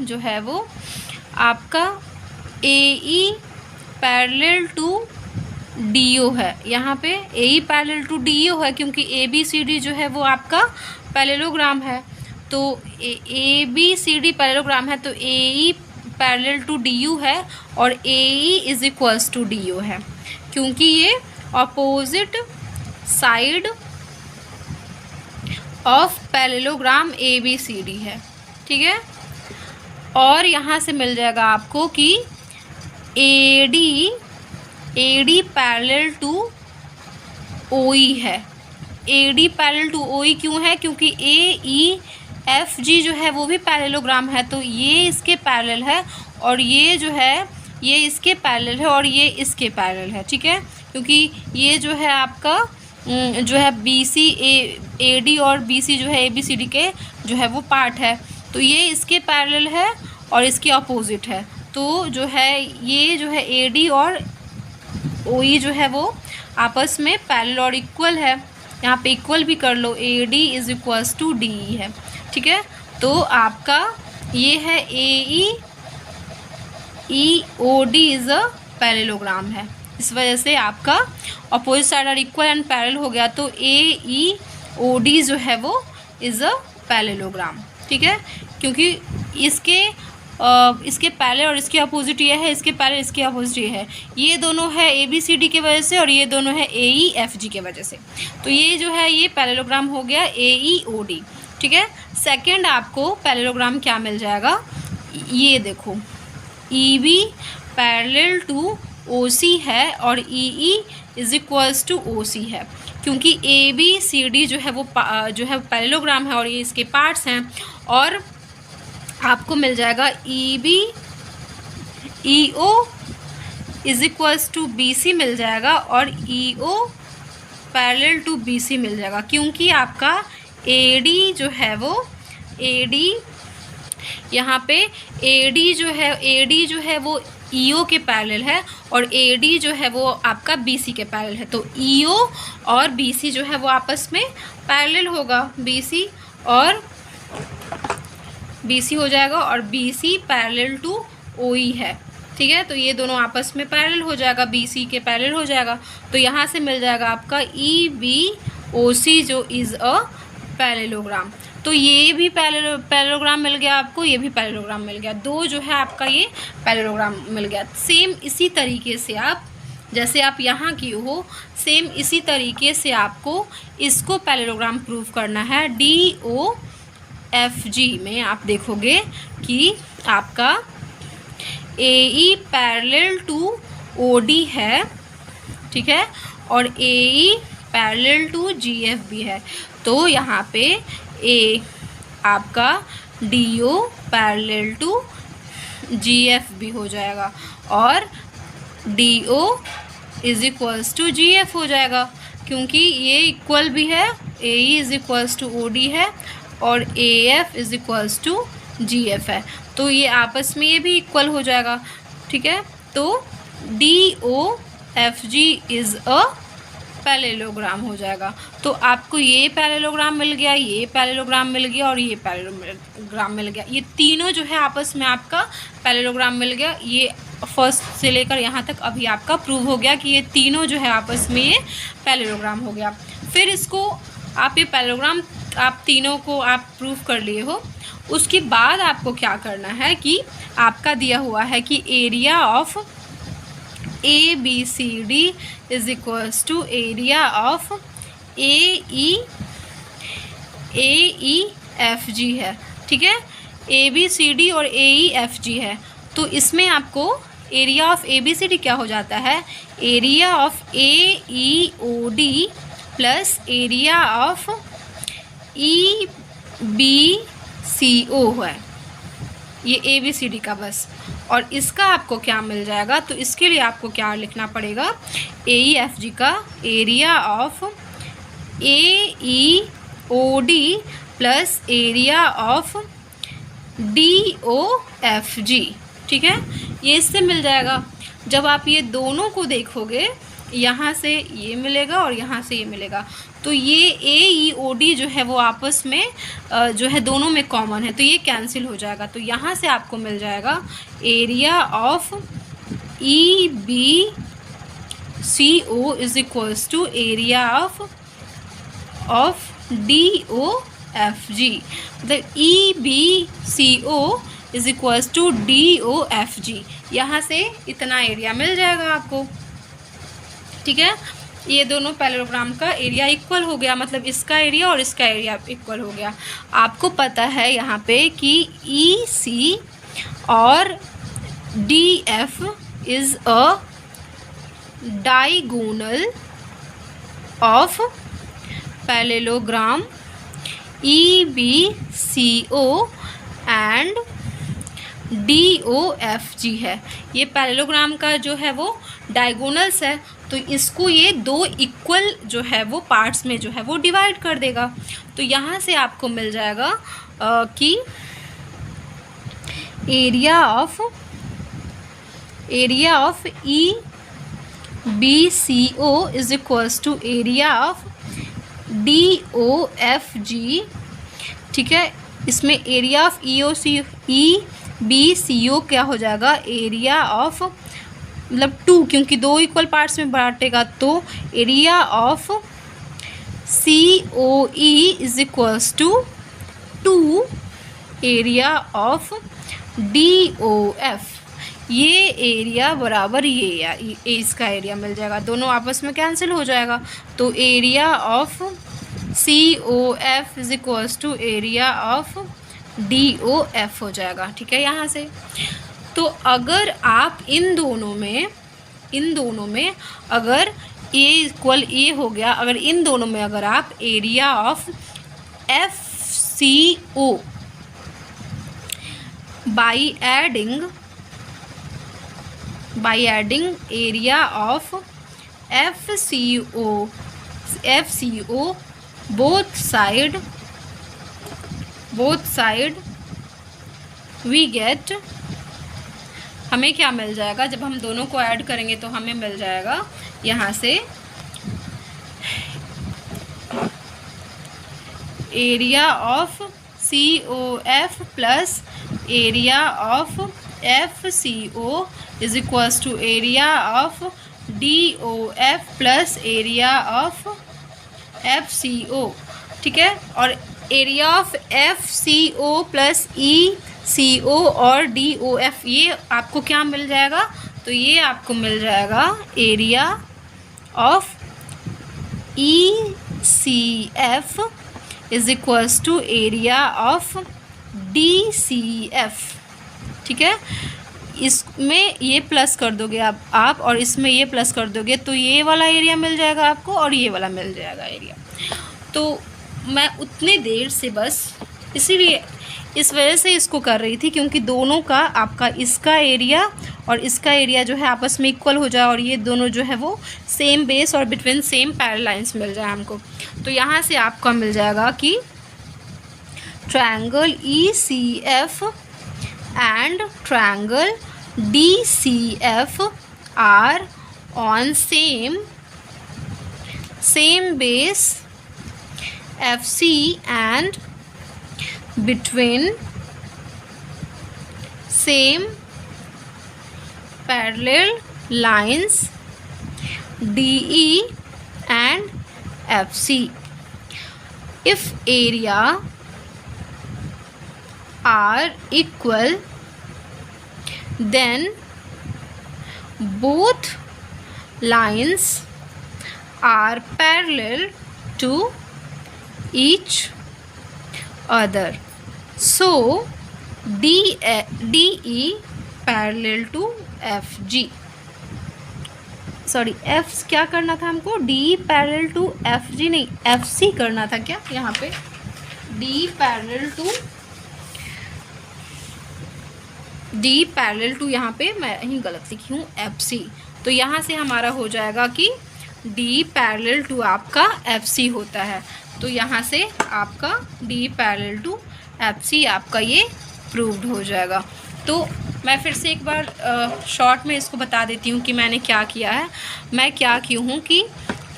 जो है वो आपका AE पैरेलल टू DO है। यहाँ पे AE पैरेलल टू DO है क्योंकि ABCD जो है वो आपका पैरेललोग्राम है। तो ABCD पैरेललोग्राम है तो AE पैरेलल टू DU है और AE is equals to DO है क्योंकि ये opposite side of parallelogram ABCD है। ठीक है, और यहाँ से मिल जाएगा आपको कि AD पैरेलल टू OE है। AD पैरेलल टू OE क्यों है? क्योंकि AEFG जो है वो भी पैरेललोग्राम है, तो ये इसके पैरेलल है और ये जो है ये इसके पैरेलल है और ये इसके पैरेलल है। ठीक है, क्योंकि ये जो है आपका जो है BC AD और BC जो है ABCD के जो है वो पार्ट है, तो ये इसके पैरेलल है और इसके अपोजिट है। तो जो है ये जो है AD और OE जो है वो आपस में पैरेलल और इक्वल है। यहाँ पे इक्वल भी कर लो, AD is equals to DE है। ठीक है, तो आपका ये है AEOD इज अ पैरेललोग्राम है। इस वजह से आपका अपोजिट साइड और इक्वल एंड पैरेलल हो गया, तो AEOD जो है वो इज अ पैरेललोग्राम। ठीक है, क्योंकि इसके पैरेलल और इसके अपोजिट ये है, इसके पैरेलल इसके अपोजिट ये है। ये दोनों है ABCD के वजह से और ये दोनों है AEFG के वजह से। तो ये जो है ये पैरेललोग्राम हो गया AEOD। ठीक है, सेकंड आपको पैरेललोग्राम क्या मिल जाएगा, ये देखो EB पैरेलल टू OC है और EE is equals to OC है क्योंकि ABCD जो है वो पैरेललोग्राम है और ये इसके पार्ट्स हैं। और आपको मिल जाएगा EO is equals to BC मिल जाएगा और EO पैरेलल टू BC मिल जाएगा क्योंकि आपका AD जो है वो यहाँ पे AD जो है वो EO के पैरेलल है और AD जो है वो आपका BC के पैरेलल है। तो EO और BC जो है वो आपस में पैरेलल होगा, BC हो जाएगा और BC पैरेलल टू OE है। ठीक है, तो ये दोनों आपस में पैरेलल हो जाएगा, BC के पैरेलल हो जाएगा। तो यहाँ से मिल जाएगा आपका EBOC जो इज़ अ पैरेललोग्राम। तो ये भी पैरेललोग्राम मिल गया आपको, ये भी पैरेललोग्राम मिल गया, दो जो है आपका ये पैरेललोग्राम मिल गया। सेम इसी तरीके से आप जैसे आप यहाँ किए हो, सेम इसी तरीके से आपको इसको पैरेललोग्राम प्रूव करना है। DOFG में आप देखोगे कि आपका AE पैरेलल टू OD है। ठीक है, और AE पैरेलल टू GF भी है। तो यहाँ पे आपका DO पैरेलल टू GF भी हो जाएगा और DO is equals to GF हो जाएगा क्योंकि ये इक्वल भी है, AE is equals to OD है और AF is equals to GF है। तो ये आपस में ये भी इक्वल हो जाएगा। ठीक है, तो DOFG इज अ पैरेललोग्राम हो जाएगा। तो आपको ये पैरेललोग्राम मिल गया, ये पैरेललोग्राम मिल गया और ये पैरेललोग्राम मिल गया। ये तीनों जो है आपस में आपका पैरेललोग्राम मिल गया। ये फर्स्ट से लेकर यहाँ तक अभी आपका प्रूव हो गया कि ये तीनों जो है आपस में ये पैरेललोग्राम हो गया। फिर इसको आप ये पैरेललोग्राम आप तीनों को आप प्रूव कर लिए हो, उसके बाद आपको क्या करना है कि आपका दिया हुआ है कि area of ABCD is equals to area of AEFG है। ठीक है, ABCD और AEFG है, तो इसमें आपको एरिया ऑफ ABCD क्या हो जाता है, area of AEOD plus area of EBCO है, ये ABCD का बस। और इसका आपको क्या मिल जाएगा, तो इसके लिए आपको क्या लिखना पड़ेगा, AEFG का area of AEOD plus area of DOFG। ठीक है, ये इससे मिल जाएगा। जब आप ये दोनों को देखोगे, यहाँ से ये मिलेगा और यहाँ से ये मिलेगा, तो ये AEOD जो है वो आपस में जो है दोनों में कॉमन है, तो ये कैंसिल हो जाएगा। तो यहाँ से आपको मिल जाएगा area of EBCO is equals to area of DOFG। मतलब EBCO is equals to DOFG। यहाँ से इतना एरिया मिल जाएगा आपको, ठीक है। ये दोनों पैरेललोग्राम का एरिया इक्वल हो गया, मतलब इसका एरिया और इसका एरिया इक्वल हो गया। आपको पता है यहाँ पे कि EC और DF is a diagonal of parallelogram EBCO and DOFG है। ये पैरेललोग्राम का जो है वो डायगोनल्स है, तो इसको ये दो इक्वल जो है वो पार्ट्स में जो है वो डिवाइड कर देगा। तो यहाँ से आपको मिल जाएगा कि area of EBCO is equals to area of DOFG, ठीक है। इसमें एरिया ऑफ EBCO क्या हो जाएगा, एरिया ऑफ मतलब 2, क्योंकि दो इक्वल पार्ट्स में बांटेगा, तो area of COE is equals to 2 area of DOF। ये एरिया बराबर ये इसका एरिया मिल जाएगा, दोनों आपस में कैंसिल हो जाएगा। तो area of COF is equals to area of DOF हो जाएगा, ठीक है। यहाँ से तो अगर आप इन दोनों में अगर A इक्वल A हो गया, अगर इन दोनों में अगर आप area of FCO by adding area of FCO both side we get, हमें क्या मिल जाएगा, जब हम दोनों को ऐड करेंगे तो हमें मिल जाएगा यहाँ से area of COF plus area of FCO is equals to area of DOF plus area of FCO, ठीक है। और area of FCO plus ECO और DOF ये आपको क्या मिल जाएगा, तो ये आपको मिल जाएगा area of ECF is equals to area of DCF, ठीक है। इसमें ये प्लस कर दोगे आप और इसमें ये प्लस कर दोगे तो ये वाला एरिया मिल जाएगा आपको और ये वाला मिल जाएगा एरिया। तो मैं उतनी देर से बस इसीलिए इस वजह से इसको कर रही थी, क्योंकि दोनों का आपका इसका एरिया और इसका एरिया जो है आपस में इक्वल हो जाए और ये दोनों जो है वो सेम बेस और बिटवीन सेम पैरेलल लाइंस मिल जाए हमको। तो यहाँ से आपका मिल जाएगा कि triangle ECF and triangle DCF are on same base FC and between same parallel lines DE and FC. If area are equal, then both lines are parallel to each other. So DE parallel to FG, sorry F क्या करना था हमको, DE parallel to FG नहीं FC करना था क्या, यहाँ पे DE पैरेलल टू यहाँ पे मैं यहीं गलत लिखी हूँ FC। तो यहाँ से हमारा हो जाएगा कि DE पैरेलल टू आपका FC होता है। तो यहाँ से आपका DE पैरेलल टू FC आपका ये प्रूव्ड हो जाएगा। तो मैं फिर से एक बार शॉर्ट में इसको बता देती हूँ कि मैंने क्या किया है। मैं क्या की हूँ कि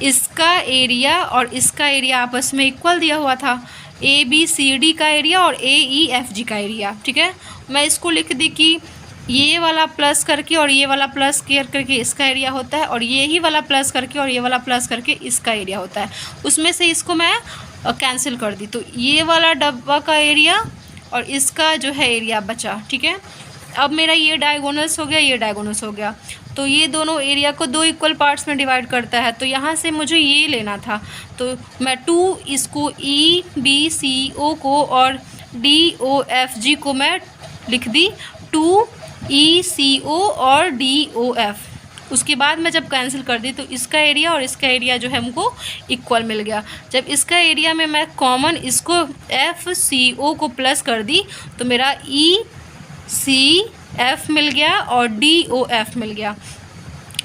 इसका एरिया और इसका एरिया आपस में इक्वल दिया हुआ था, ABCD का एरिया और AEFG का एरिया। ठीक है, मैं इसको लिख दी कि ये वाला प्लस करके और ये वाला प्लस करके इसका एरिया होता है, और ये ही वाला प्लस करके और ये वाला प्लस करके इसका एरिया होता है। उसमें से इसको मैं कैंसिल कर दी, तो ये वाला डब्बा का एरिया और इसका जो है एरिया बचा। ठीक है, अब मेरा ये डायगोनल्स हो गया, ये डायगोनल्स हो गया, तो ये दोनों एरिया को 2 इक्वल पार्ट्स में डिवाइड करता है। तो यहाँ से मुझे ये लेना था, तो मैं 2 इसको EBCO को और DOFG को मैं लिख दी 2ECO और DOF। उसके बाद मैं जब कैंसिल कर दी तो इसका एरिया और इसका एरिया जो है हमको इक्वल मिल गया। जब इसका एरिया में मैं कॉमन इसको FCO को प्लस कर दी तो मेरा ECF मिल गया और DOF मिल गया।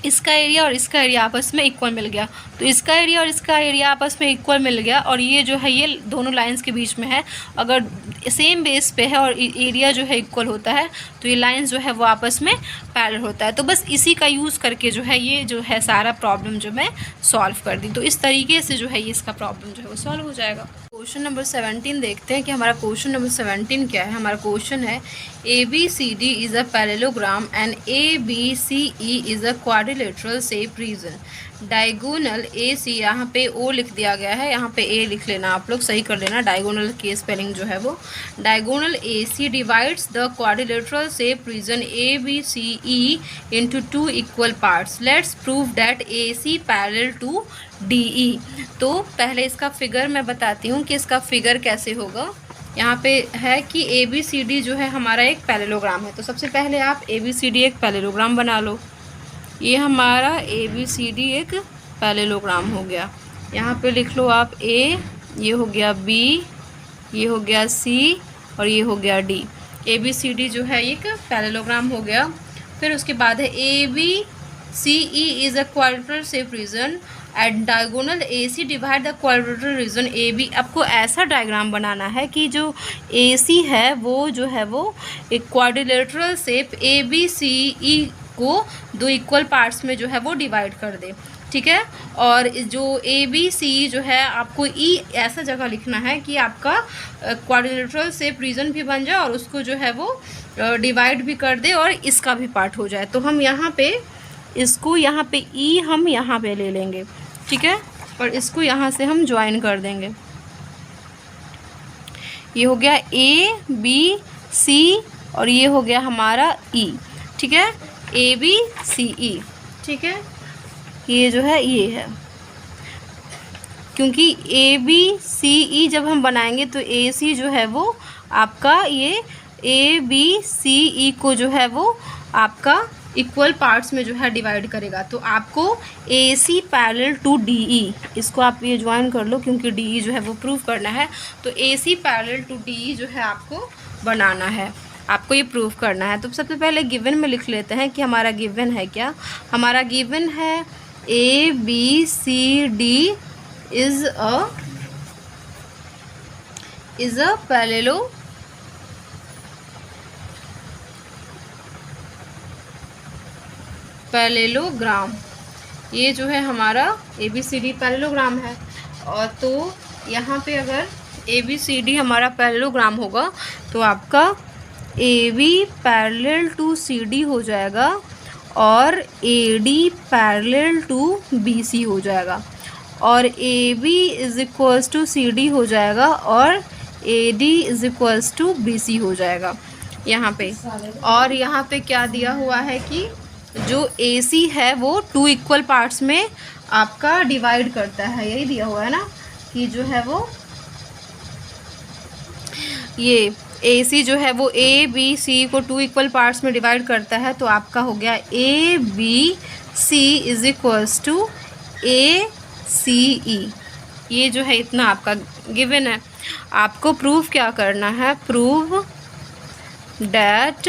इसका एरिया और इसका एरिया आपस में इक्वल मिल गया, तो इसका एरिया और इसका एरिया आपस में इक्वल मिल गया। और ये जो है ये दोनों लाइंस के बीच में है, अगर सेम बेस पे है और एरिया जो है इक्वल होता है तो ये लाइंस जो है वो आपस में पैरेलल होता है। तो बस इसी का यूज़ करके जो है ये जो है सारा प्रॉब्लम जो मैं सॉल्व कर दी। तो इस तरीके से जो है ये इसका प्रॉब्लम जो है वो सॉल्व हो जाएगा। क्वेश्चन नंबर 17 देखते हैं कि हमारा क्वेश्चन नंबर 17 क्या है। हमारा क्वेश्चन है ABCD is a parallelogram and ABCE is a quadrilateral shape region. Diagonal AC, यहाँ पे O लिख दिया गया है, यहाँ पे A लिख लेना, आप लोग सही कर लेना। डायगोनल की स्पेलिंग जो है वो diagonal AC divides the quadrilateral shape region ABCE into 2 equal parts. Let's prove that AC parallel to DE। तो पहले इसका फिगर मैं बताती हूँ कि इसका फिगर कैसे होगा। यहाँ पे है कि ABCD जो है हमारा एक पैरेललोग्राम है। तो सबसे पहले आप ABCD एक पैरेललोग्राम बना लो। ये हमारा ABCD एक पैरेललोग्राम हो गया। यहाँ पे लिख लो आप A, ये हो गया B, ये हो गया C और ये हो गया D। ABCD जो है एक पैरेललोग्राम हो गया। फिर उसके बाद है ABCE is a quadrilateral shape region at diagonal AC divide the quadrilateral region AB। आपको ऐसा डायग्राम बनाना है कि जो AC है वो जो है वो एक क्वाड्रिलेटरल शेप ABCE को 2 इक्वल पार्ट्स में जो है वो डिवाइड कर दे। ठीक है, और जो ABC जो है आपको E ऐसा जगह लिखना है कि आपका क्वाड्रिलेटरल शेप रीजन भी बन जाए और उसको जो है वो डिवाइड भी कर दे और इसका भी पार्ट हो जाए। तो हम यहाँ पे इसको यहाँ पे E हम यहाँ पे ले लेंगे। ठीक है, और इसको यहाँ से हम ज्वाइन कर देंगे। ये हो गया ABC और ये हो गया हमारा E। ठीक है, ABCE। ठीक है, ये जो है ये है, क्योंकि ABCE जब हम बनाएंगे तो AC जो है वो आपका ये ABCE को जो है वो आपका इक्वल पार्ट्स में जो है डिवाइड करेगा। तो आपको AC पैरेलल टू DE, इसको आप ये ज्वाइन कर लो क्योंकि DE जो है वो प्रूव करना है। तो AC पैरेलल टू DE जो है आपको बनाना है, आपको ये प्रूव करना है। तो सबसे पहले गिवन में लिख लेते हैं कि हमारा गिवन है क्या। हमारा गिवन है ABCD इज़ अ पैरेललोग्राम। ये जो है हमारा ABCD पैरेललोग्राम है। और तो यहाँ पे अगर ABCD हमारा पैरेललोग्राम होगा तो आपका AB पैरेलल टू CD हो जाएगा और AD पैरेलल टू BC हो जाएगा और AB is equals to CD हो जाएगा और AD is equals to BC हो जाएगा यहाँ पे। और यहाँ पे क्या दिया हुआ है कि जो AC है वो 2 इक्वल पार्ट्स में आपका डिवाइड करता है, यही दिया हुआ है ना कि जो है वो ये AC जो है वो ABC को 2 इक्वल पार्ट्स में डिवाइड करता है। तो आपका हो गया ABC is equals to ACE। ये जो है इतना आपका गिवन है। आपको प्रूव क्या करना है, prove that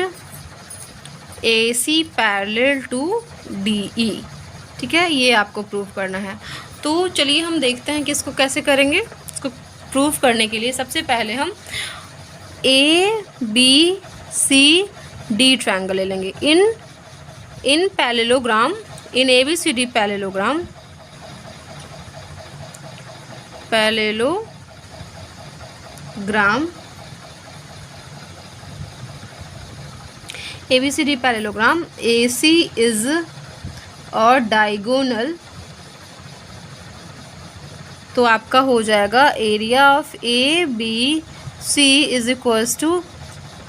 AC parallel to DE। ठीक है, ये आपको प्रूव करना है। तो चलिए हम देखते हैं कि इसको कैसे करेंगे। इसको प्रूव करने के लिए सबसे पहले हम ABCD ट्रायंगल ले लेंगे। In parallelogram, in ABCD gram, ABCD parallelogram, AC is और डायगोनल, तो आपका हो जाएगा area of ABC is equals to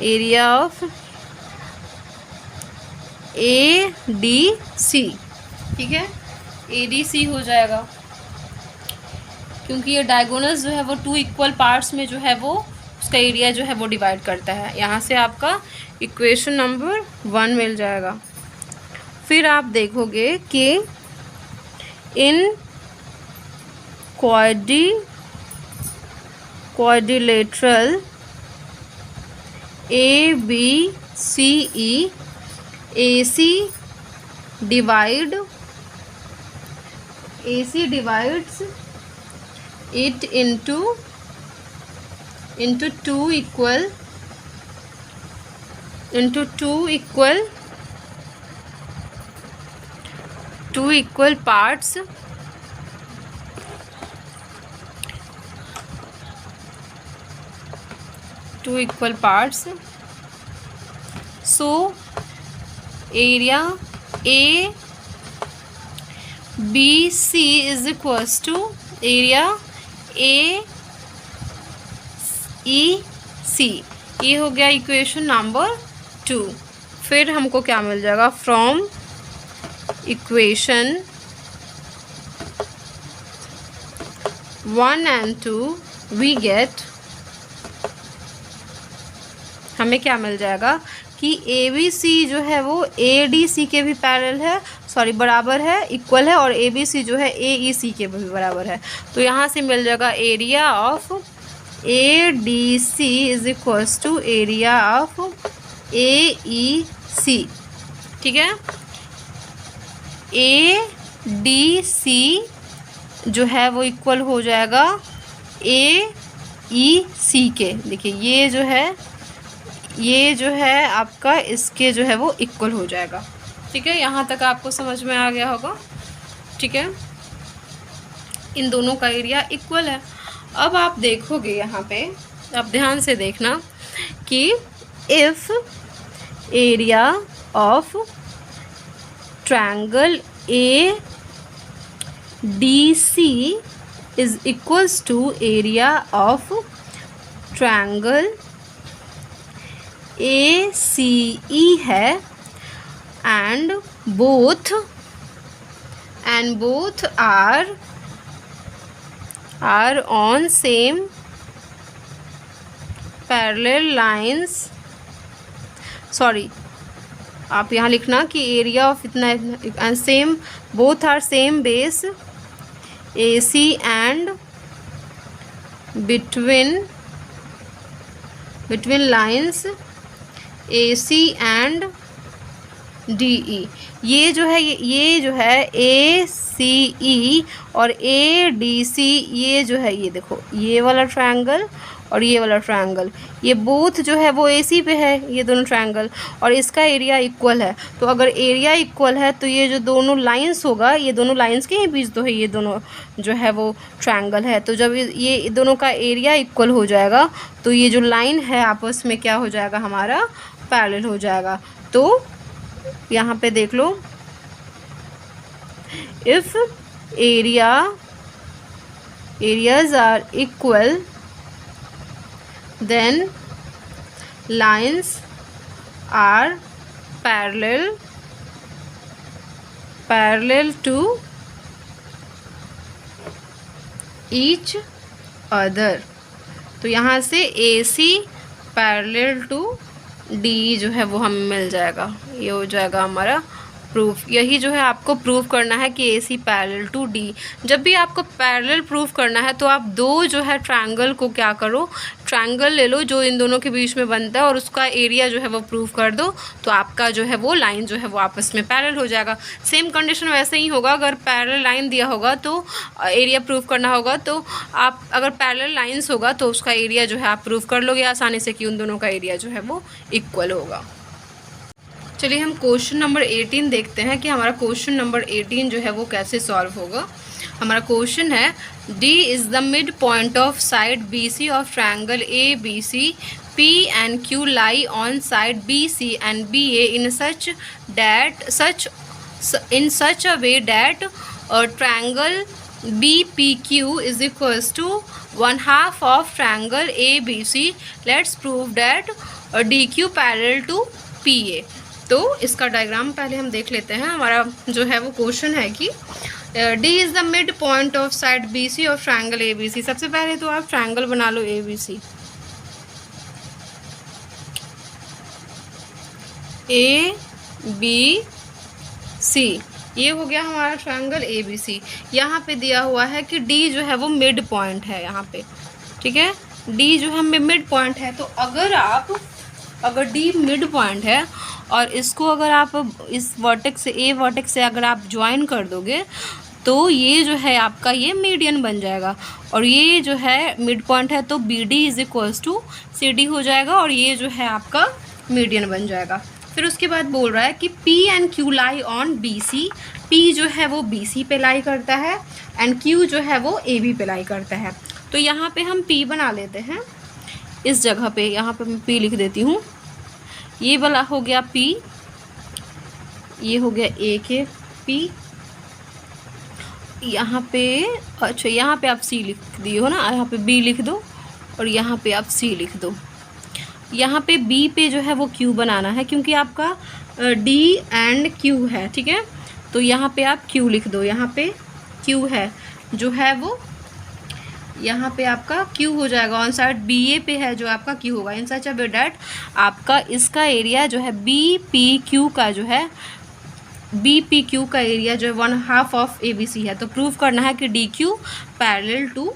area of ADC। ठीक है, ADC हो जाएगा, क्योंकि ये डायगोनल्स जो है वो 2 इक्वल पार्ट्स में जो है वो उसका एरिया जो है वो डिवाइड करता है। यहाँ से आपका इक्वेशन नंबर 1 मिल जाएगा। फिर आप देखोगे कि इन quadrilateral ABCE, AC divides it into 2 equal parts, so area ABC is equals to area AEC। ये हो गया इक्वेशन नंबर 2। फिर हमको क्या मिल जाएगा, from equation 1 and 2 we get, हमें क्या मिल जाएगा कि ABC जो है वो ADC के भी पैरेलल है, सॉरी बराबर है, इक्वल है, और ABC जो है AEC के भी बराबर है। तो यहाँ से मिल जाएगा area of ADC is equals to area of AEC। ठीक है, ADC जो है वो इक्वल हो जाएगा AEC के। देखिए ये जो है आपका इसके जो है वो इक्वल हो जाएगा। ठीक है, यहाँ तक आपको समझ में आ गया होगा। ठीक है, इन दोनों का एरिया इक्वल है। अब आप देखोगे यहाँ पे, आप ध्यान से देखना कि if area of triangle ADC is equals to area of triangle ACE है, and both are on same parallel lines, sorry आप यहाँ लिखना कि एरिया ऑफ इतना and same, both are same base AC and between lines AC and DE। ये जो है ACE और ADC, ये जो है, ये देखो ये वाला ट्रायंगल और ये वाला ट्रायंगल, ये बोथ जो है वो AC पे है, ये दोनों ट्रायंगल, और इसका एरिया इक्वल है। तो अगर एरिया इक्वल है तो ये जो दोनों लाइंस होगा, ये दोनों लाइंस के ही बीच तो है, ये दोनों जो है वो ट्रायंगल है। तो जब ये दोनों का एरिया इक्वल हो जाएगा तो ये जो लाइन है आपस में क्या हो जाएगा, हमारा पैरेलल हो जाएगा। तो यहाँ पे देख लो, if areas are equal then lines are parallel to each other। तो यहाँ से AC पैरेलल टू DE जो है वो हमें मिल जाएगा। ये हो जाएगा हमारा प्रूफ। यही जो है आपको प्रूफ करना है कि AC पैरेलल टू D। जब भी आपको पैरेलल प्रूफ करना है तो आप दो जो है ट्रायंगल को क्या करो, ट्रायंगल ले लो जो इन दोनों के बीच में बनता है और उसका एरिया जो है वो प्रूफ कर दो, तो आपका जो है वो लाइन जो है वो आपस में पैरेलल हो जाएगा। सेम कंडीशन वैसे ही होगा, अगर पैरेलल लाइन दिया होगा तो एरिया प्रूफ करना होगा, तो आप अगर पैरेलल लाइन्स होगा तो उसका एरिया जो है आप प्रूफ कर लोगे आसानी से कि उन दोनों का एरिया जो है वो इक्वल होगा। चलिए हम क्वेश्चन नंबर 18 देखते हैं कि हमारा क्वेश्चन नंबर 18 जो है वो कैसे सॉल्व होगा। हमारा क्वेश्चन है D is the mid point of side B C of triangle A B C P and Q lie on side BC and BA in such a way that a triangle BPQ is equals to 1/2 of triangle ABC. Let's prove that DQ parallel to PA. तो इसका diagram पहले हम देख लेते हैं। हमारा जो है वो क्वेश्चन है कि D is the mid point of side BC of triangle ABC। सबसे पहले तो आप ट्रायंगल बना लो ABC, ए बी सी, ये हो गया हमारा ट्रायंगल ए बी सी। यहाँ पे दिया हुआ है कि डी जो है वो मिड पॉइंट है यहाँ पे, ठीक है। डी जो है मिड पॉइंट है, तो अगर डी मिड पॉइंट है और इसको अगर आप इस वर्टेक्स से ए वर्टेक्स से अगर आप ज्वाइन कर दोगे तो ये जो है आपका ये मीडियन बन जाएगा। और ये जो है मिड पॉइंट है तो B D is equals to C D हो जाएगा और ये जो है आपका मीडियन बन जाएगा। फिर उसके बाद बोल रहा है कि P and Q lie on BC। P जो है वो BC पे लाई करता है एंड Q जो है वो AB पे लाई करता है। तो यहाँ पे हम P बना लेते हैं, इस जगह पे यहाँ पे मैं P लिख देती हूँ। ये वाला हो गया P, ये हो गया A के P, यहाँ पे अच्छा यहाँ पे आप C लिख दिए हो ना, यहाँ पे B लिख दो और यहाँ पे आप C लिख दो। यहाँ पे B पे जो है वो Q बनाना है क्योंकि आपका D एंड Q है, ठीक है। तो यहाँ पे आप Q लिख दो, यहाँ पे Q है जो है वो यहाँ पे आपका Q हो जाएगा। ऑन साइड BA पे है जो आपका Q होगा। इन सच अ वे डैट आपका इसका एरिया जो है BPQ का जो है BPQ का एरिया जो है 1/2 ऑफ ABC है। तो प्रूव करना है कि DQ पैरेलल टू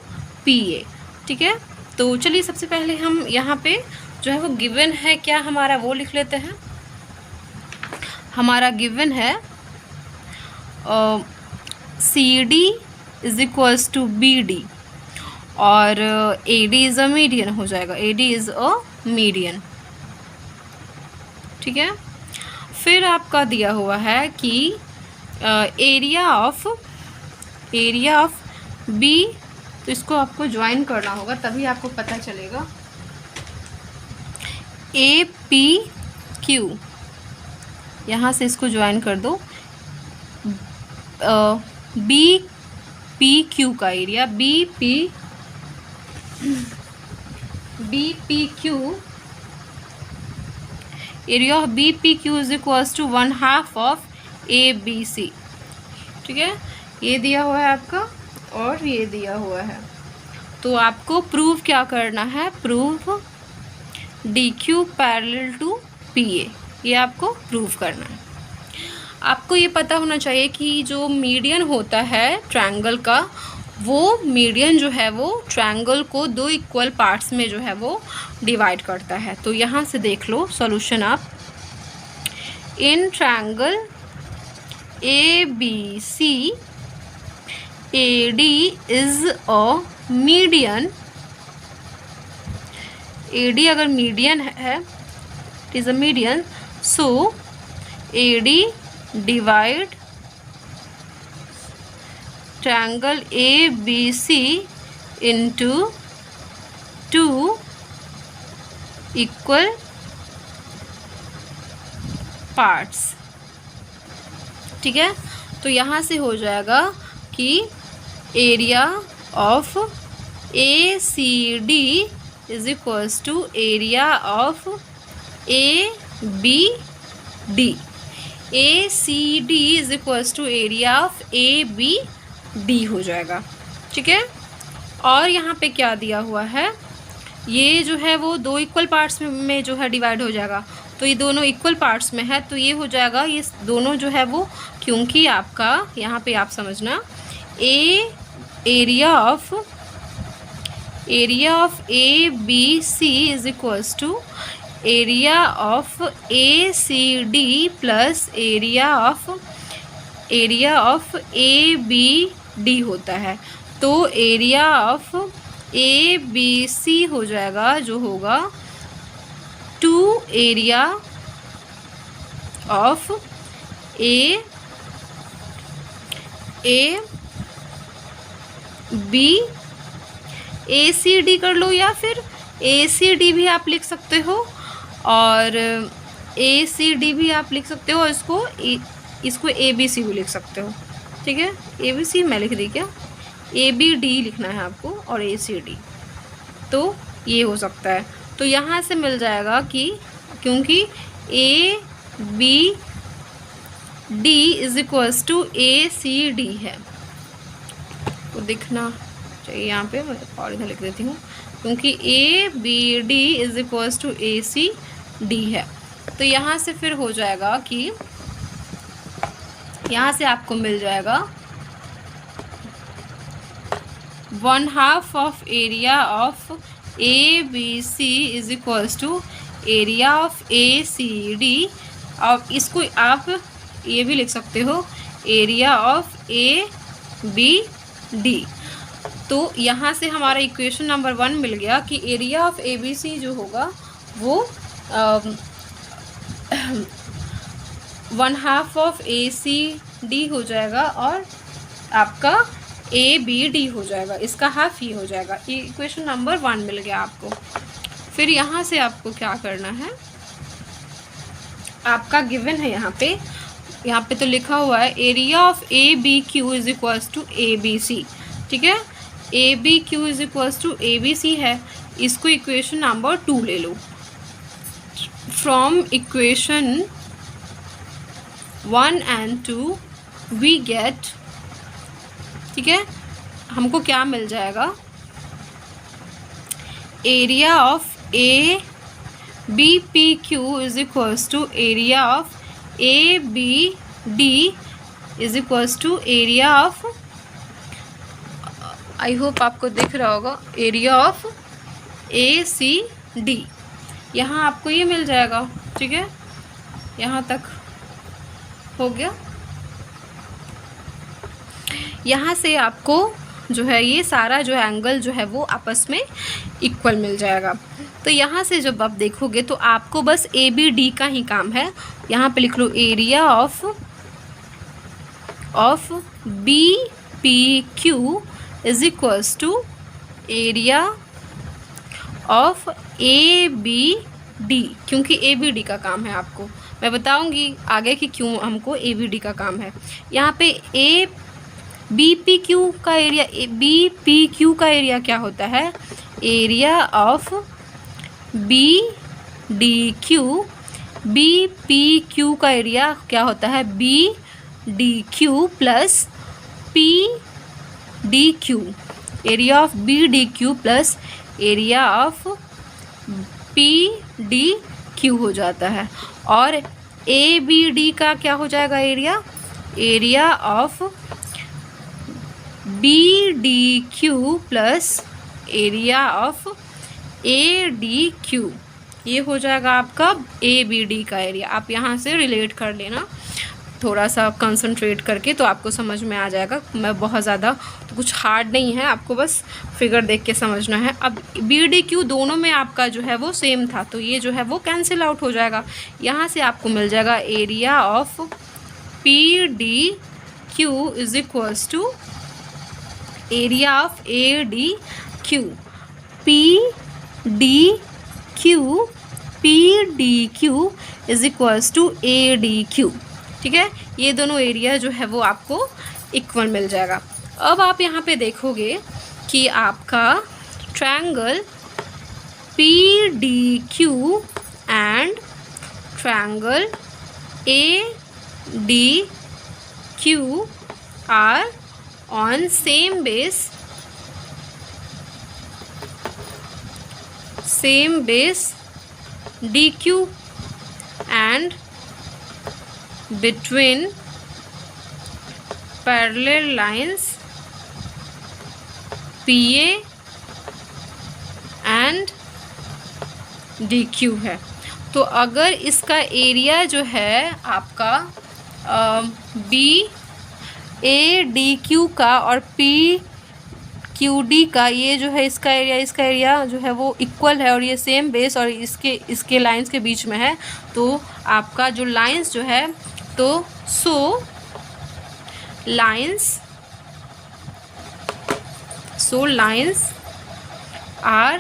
PA, ठीक है। तो चलिए सबसे पहले हम यहाँ पे जो है वो गिवन है क्या हमारा वो लिख लेते हैं। हमारा गिवन है CD is equals to BD और AD इज़ अ मीडियन हो जाएगा, AD इज़ अ मीडियन, ठीक है। फिर आपका दिया हुआ है कि एरिया ऑफ B, तो इसको आपको ज्वाइन करना होगा तभी आपको पता चलेगा। APQ, यहाँ से इसको ज्वाइन कर दो। BPQ का area BPQ area of BPQ is equals to 1/2 of ABC, ठीक है। ये दिया हुआ है आपका और ये दिया हुआ है। तो आपको प्रूव क्या करना है, prove DQ parallel to PA, ये आपको प्रूव करना है। आपको ये पता होना चाहिए कि जो मीडियन होता है ट्रायंगल का, वो मीडियन जो है वो ट्रायंगल को 2 इक्वल पार्ट्स में जो है वो डिवाइड करता है। तो यहाँ से देख लो सॉल्यूशन आप। In triangle ABC AD is a median, AD अगर मीडियन है, it is a median, so AD divide triangle ABC into 2 equal parts, ठीक है। तो यहाँ से हो जाएगा कि area of ACD is equals to area of ABD। ACD is equals to area of ABD हो जाएगा, ठीक है। और यहाँ पे क्या दिया हुआ है, ये जो है वो 2 इक्वल पार्ट्स में जो है डिवाइड हो जाएगा। तो ये दोनों इक्वल पार्ट्स में है तो ये हो जाएगा, ये दोनों जो है वो, क्योंकि आपका यहाँ पे आप समझना area of ABC is equals to area of ACD plus area of ABD होता है। तो एरिया ऑफ ABC हो जाएगा जो होगा 2 area of B A C D कर लो, या फिर ए सी डी भी आप लिख सकते हो, और ए सी डी भी आप लिख सकते हो, और इसको ए बी सी भी लिख सकते हो। ठीक है, ए बी सी मैं लिख दी क्या, ए बी डी लिखना है आपको और ए सी डी, तो ये हो सकता है। तो यहाँ से मिल जाएगा कि क्योंकि A B D is equals to A C D है, तो दिखना चाहिए यहाँ पे, मैं और इधर लिख देती हूँ, क्योंकि A B D is equals to A C D है। तो यहाँ से फिर हो जाएगा कि यहाँ से आपको मिल जाएगा 1/2 of area of A B C is equals to area of A C D, और इसको आप ये भी लिख सकते हो, area of A B D. तो यहाँ से हमारा इक्वेशन नंबर 1 मिल गया कि area of A B C जो होगा वो 1/2 ऑफ ए सी डी हो जाएगा, और आपका ए बी डी हो जाएगा, इसका हाफ ही हो जाएगा। ये इक्वेशन नंबर 1 मिल गया आपको। फिर यहाँ से आपको क्या करना है, आपका गिवन है यहाँ पे तो लिखा हुआ है area of A B Q is equals to A B C. ठीक है, A B Q is equals to A B C है, इसको इक्वेशन नंबर 2 ले लो। From equation 1 and 2 we get, ठीक है, हमको क्या मिल जाएगा, area of A B P Q is equals to area of A B D is equals to area of, I hope आपको दिख रहा होगा, area of A C D. यहाँ आपको ये मिल जाएगा। ठीक है, यहाँ तक हो गया। यहाँ से आपको जो है ये सारा जो एंगल जो है वो आपस में इक्वल मिल जाएगा। तो यहाँ से जब आप देखोगे तो आपको बस ए बी डी का ही काम है। यहाँ पे लिख लो area of B P Q is equals to area of A B D, क्योंकि ए बी डी का काम है। आपको मैं बताऊंगी आगे कि क्यों हमको ए बी डी का काम है। यहाँ पे ए बी पी क्यू का एरिया, बी पी क्यू का एरिया क्या होता है, area of B D Q. B P Q का एरिया क्या होता है, B D Q plus P D Q. Area of B D Q plus area of P D Q हो जाता है। और ए बी डी का क्या हो जाएगा area, area of B D Q plus area of A D Q. ये हो जाएगा आपका ए बी डी का एरिया। आप यहाँ से रिलेट कर लेना थोड़ा सा कंसंट्रेट करके, तो आपको समझ में आ जाएगा। मैं बहुत ज़्यादा तो कुछ हार्ड नहीं है, आपको बस फिगर देख के समझना है। अब बी डी क्यू दोनों में आपका जो है वो सेम था, तो ये जो है वो कैंसिल आउट हो जाएगा। यहाँ से आपको मिल जाएगा area of P D Q is equals to area of A D Q. P D Q is equals to A D Q. ठीक है, ये दोनों एरिया जो है वो आपको इक्वल मिल जाएगा। अब आप यहाँ पे देखोगे कि आपका triangle P D Q and triangle A D Q R on same base DQ and between parallel lines PA and DQ है। तो अगर इसका एरिया जो है आपका बी ए डी क्यू का और पी क्यू डी का, ये जो है इसका एरिया जो है वो इक्वल है, और ये सेम बेस और इसके लाइंस के बीच में है, तो आपका जो लाइंस जो है, तो so lines so lines are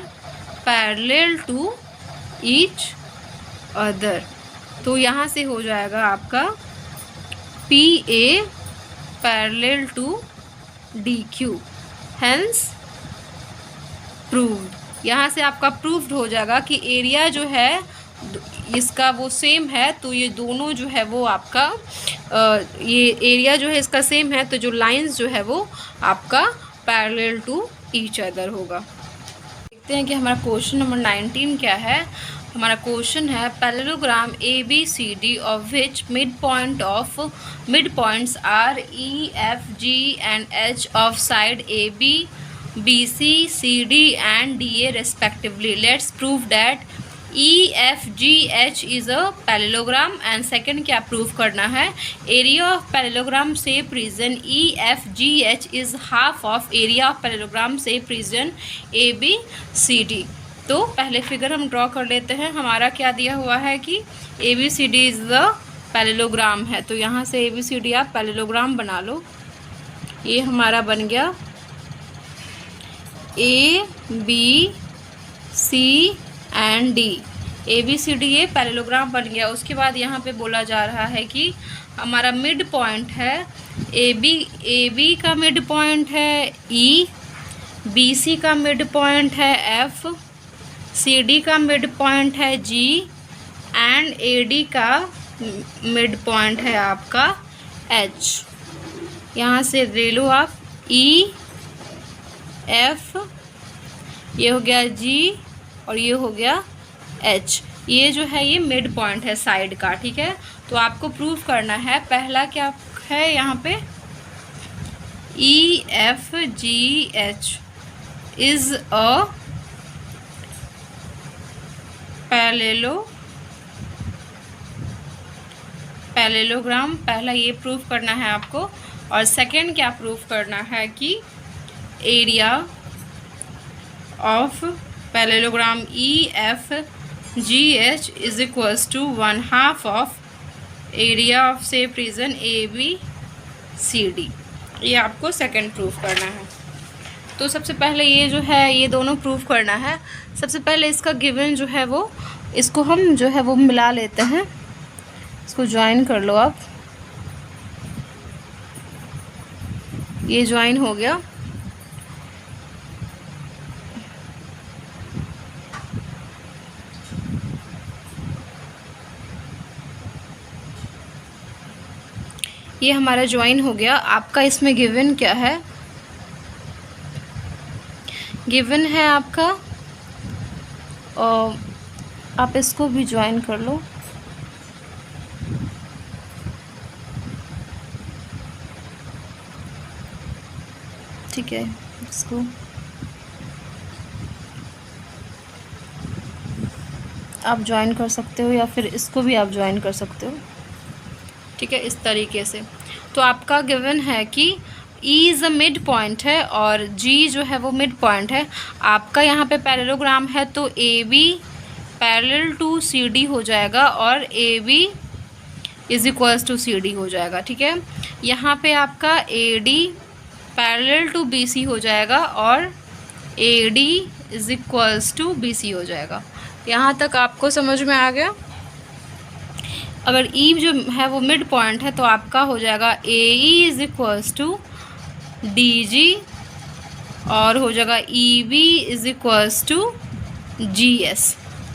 parallel to each other. तो यहाँ से हो जाएगा आपका P A parallel to D Q, hence proved. यहाँ से आपका प्रूव्ड हो जाएगा कि एरिया जो है इसका वो सेम है, तो ये दोनों जो है वो आपका ये एरिया जो है इसका सेम है, तो जो लाइंस जो है वो आपका पैरेलल टू ईच अदर होगा। देखते हैं कि हमारा क्वेश्चन नंबर 19 क्या है। हमारा क्वेश्चन है parallelogram A B C D of which mid points are E F G and H of side A B B C C D and D A respectively. Let's prove that E F G H is a parallelogram. And second क्या prove करना है, area of parallelogram से प्रिजन E F G H is half of area of parallelogram से प्रिजन A B C D. तो पहले figure हम ड्रॉ कर लेते हैं। हमारा क्या दिया हुआ है कि A B C D is the parallelogram है, तो यहाँ से ए बी सी डी आप पैरेललोग्राम बना लो। ये हमारा बन गया A B C and D, A B C D ये पैरेललोग्राम बन गया। उसके बाद यहाँ पे बोला जा रहा है कि हमारा मिड पॉइंट है ए बी का मिड पॉइंट है ई, बी सी का मिड पॉइंट है एफ, सी डी का मिड पॉइंट है जी एंड ए डी का मिड पॉइंट है आपका एच। यहाँ से ले लो आप ई एफ, ये हो गया जी और ये हो गया एच। ये जो है ये मिड पॉइंट है साइड का, ठीक है। तो आपको प्रूव करना है, पहला क्या है यहाँ पे, ई F G H is a parallelogram, पहला ये प्रूव करना है आपको। और सेकंड क्या प्रूव करना है कि area of parallelogram E F G H is equals to 1/2 of area of से प्रिजन ए बी सी डी। ये आपको सेकंड प्रूफ करना है। तो सबसे पहले ये जो है ये दोनों प्रूफ करना है। सबसे पहले इसका गिवन जो है वो इसको हम जो है वो मिला लेते हैं, इसको ज्वाइन कर लो आप। ये ज्वाइन हो गया। ये हमारा ज्वाइन हो गया। आपका इसमें गिवन क्या है, गिवन है आपका और आप इसको भी ज्वाइन कर लो। ठीक है, इसको आप ज्वाइन कर सकते हो या फिर इसको भी आप ज्वाइन कर सकते हो, ठीक है, इस तरीके से। तो आपका गिवन है कि E is a mid point है और G जो है वो मिड पॉइंट है। आपका यहाँ पे पैरेललोग्राम है तो AB पैरेलल टू CD हो जाएगा और AB is equals to CD हो जाएगा, ठीक है। यहाँ पे आपका AD पैरेलल टू BC हो जाएगा और AD is equals to BC हो जाएगा। यहाँ तक आपको समझ में आ गया। अगर E जो है वो मिड पॉइंट है तो आपका हो जाएगा AE is equals to DG और हो जाएगा EB is equals to GS।